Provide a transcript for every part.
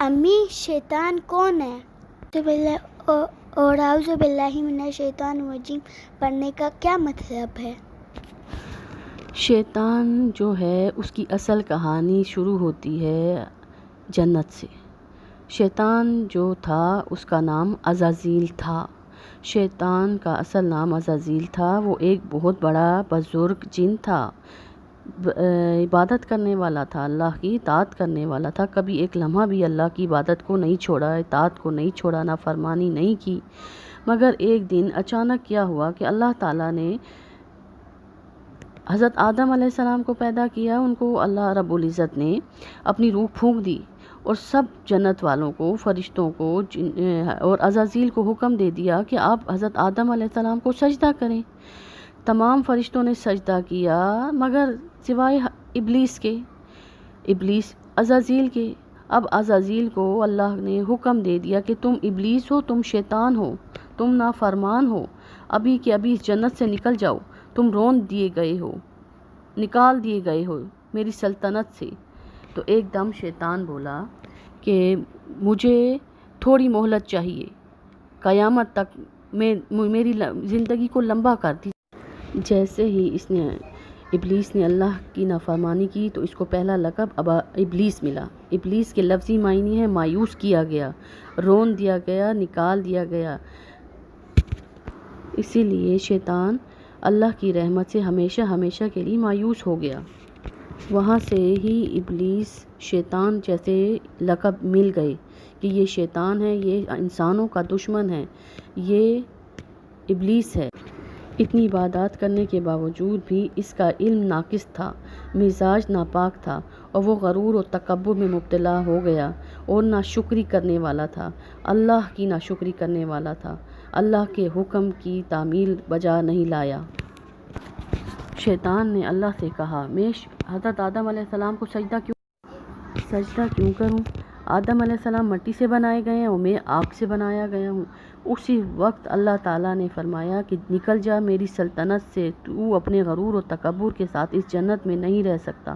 امی شیطان کون ہے؟ اور اعوذ باللہ من الشیطان الرجیم پڑھنے کا کیا مطلب ہے؟ شیطان جو ہے اس کی اصل کہانی شروع ہوتی ہے جنت سے۔ شیطان جو تھا اس کا نام عزازیل تھا۔ شیطان کا اصل نام عزازیل تھا۔ وہ ایک بہت بڑا بزرگ جن تھا، عبادت کرنے والا تھا، اللہ کی اطاعت کرنے والا تھا۔ کبھی ایک لمحہ بھی اللہ کی عبادت کو نہیں چھوڑا، اطاعت کو نہیں چھوڑا، نافرمانی نہیں کی۔ مگر ایک دن اچانک کیا ہوا کہ اللہ تعالیٰ نے حضرت آدم علیہ السلام کو پیدا کیا۔ ان کو اللہ رب العزت نے اپنی روح پھونک دی اور سب جنت والوں کو، فرشتوں کو اور عزازیل کو حکم دے دیا کہ آپ حضرت آدم علیہ السلام کو سجدہ کریں۔ تمام فرشتوں نے سجدہ کیا مگر سوائے ابلیس کے، ابلیس عزازیل کے۔ اب عزازیل کو اللہ نے حکم دے دیا کہ تم ابلیس ہو، تم شیطان ہو، تم نافرمان ہو، ابھی کہ ابھی اس جنت سے نکل جاؤ، تم رون دیے گئے ہو، نکال دیے گئے ہو میری سلطنت سے۔ تو ایک دم شیطان بولا کہ مجھے تھوڑی مہلت چاہیے، قیامت تک میری زندگی کو لمبا کر دی۔ جیسے ہی ابلیس نے اللہ کی نافرمانی کی تو اس کو پہلا لقب ابلیس ملا۔ ابلیس کے لفظی معنی ہے مایوس کیا گیا، رون دیا گیا، نکال دیا گیا۔ اسی لیے شیطان اللہ کی رحمت سے ہمیشہ ہمیشہ کے لیے مایوس ہو گیا۔ وہاں سے ہی ابلیس شیطان جیسے لقب مل گئے کہ یہ شیطان ہے، یہ انسانوں کا دشمن ہے، یہ ابلیس ہے۔ اتنی عبادات کرنے کے باوجود بھی اس کا علم ناقص تھا، مزاج ناپاک تھا اور وہ غرور و تکبر میں مبتلا ہو گیا اور ناشکری کرنے والا تھا، اللہ کی ناشکری کرنے والا تھا، اللہ کے حکم کی تعمیل بجا نہیں لایا۔ شیطان نے اللہ سے کہا میں حضرت آدم علیہ السلام کو سجدہ کیوں کروں؟ آدم علیہ السلام مٹی سے بنائے گئے ہیں اور میں آگ سے بنایا گیا ہوں۔ اسی وقت اللہ تعالیٰ نے فرمایا کہ نکل جا میری سلطنت سے، تو اپنے غرور و تکبر کے ساتھ اس جنت میں نہیں رہ سکتا۔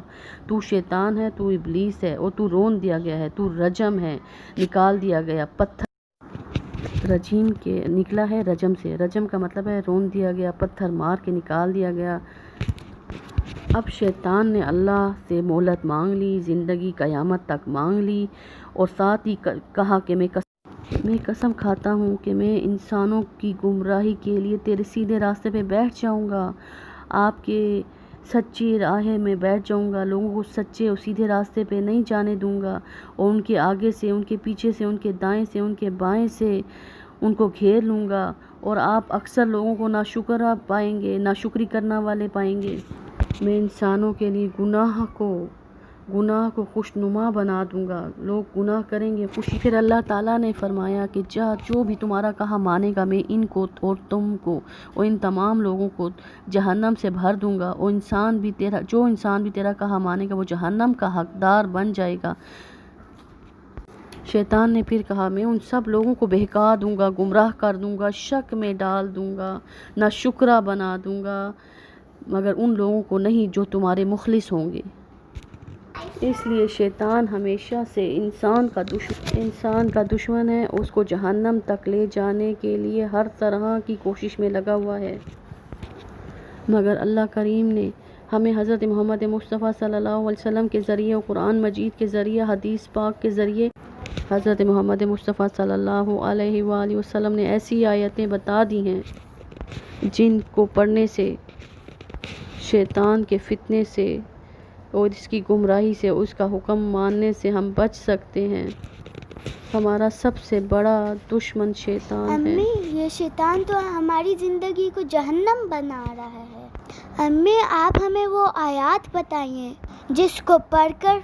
تو شیطان ہے، تو ابلیس ہے اور تو رون دیا گیا ہے، تو رجم ہے، نکال دیا گیا۔ پتھر رجیم کے نکلا ہے رجم سے، رجم کا مطلب ہے رون دیا گیا، پتھر مار کے نکال دیا گیا۔ اب شیطان نے اللہ سے مہلت مانگ لی، زندگی قیامت تک مانگ لی اور ساتھ ہی کہا کہ میں قسم کھاتا ہوں کہ میں انسانوں کی گمراہی کے لیے تیرے سیدھے راستے پہ بیٹھ جاؤں گا، آپ کے سچی راہ میں بیٹھ جاؤں گا، لوگوں کو سچے اور سیدھے راستے پہ نہیں جانے دوں گا اور ان کے آگے سے، ان کے پیچھے سے، ان کے دائیں سے، ان کے بائیں سے ان کو گھیر لوں گا اور آپ اکثر لوگوں کو ناشکرا پائیں گے، ناشکری کرنا والے پائیں گے۔ میں انسانوں کے لیے گناہ کو خوشنما بنا دوں گا، لوگ گناہ کریں گے خوشی۔ پھر اللہ تعالیٰ نے فرمایا کہ جو بھی تمہارا کہا مانے گا میں ان کو اور تم کو اور ان تمام لوگوں کو جہنم سے بھر دوں گا، اور جو انسان بھی تیرا کہا مانے گا وہ جہنم کا حقدار بن جائے گا۔ شیطان نے پھر کہا میں ان سب لوگوں کو بہکا دوں گا، گمراہ کر دوں گا، شک میں ڈال دوں گا، ناشکرا بنا دوں گا، مگر ان لوگوں کو نہیں جو تمہارے مخلص ہوں گے۔ اس لیے شیطان ہمیشہ سے انسان کا دشمن ہے، اس کو جہنم تک لے جانے کے لیے ہر طرح کی کوشش میں لگا ہوا ہے۔ مگر اللہ کریم نے ہمیں حضرت محمد مصطفیٰ صلی اللہ علیہ وسلم کے ذریعے اور قرآن مجید کے ذریعے، حدیث پاک کے ذریعے حضرت محمد مصطفیٰ صلی اللہ علیہ وآلہ وسلم نے ایسی آیتیں بتا دی ہیں جن کو پڑھنے سے شیطان کے فتنے سے اور اس کی گمراہی سے، اس کا حکم ماننے سے ہم بچ سکتے ہیں۔ ہمارا سب سے بڑا دشمن شیطان ہے۔ امی یہ شیطان تو ہماری زندگی کو جہنم بنا رہا ہے۔ امی آپ ہمیں وہ آیات بتائیے جس کو پڑھ کر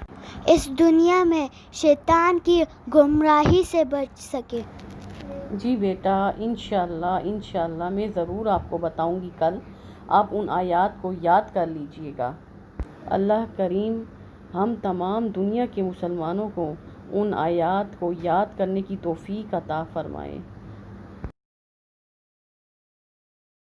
اس دنیا میں شیطان کی گمراہی سے بچ سکے۔ جی بیٹا، انشاءاللہ میں ضرور آپ کو بتاؤں گی کل۔ آپ ان آیات کو یاد کر لیجئے گا۔ اللہ کریم ہم تمام دنیا کے مسلمانوں کو ان آیات کو یاد کرنے کی توفیق عطا فرمائے۔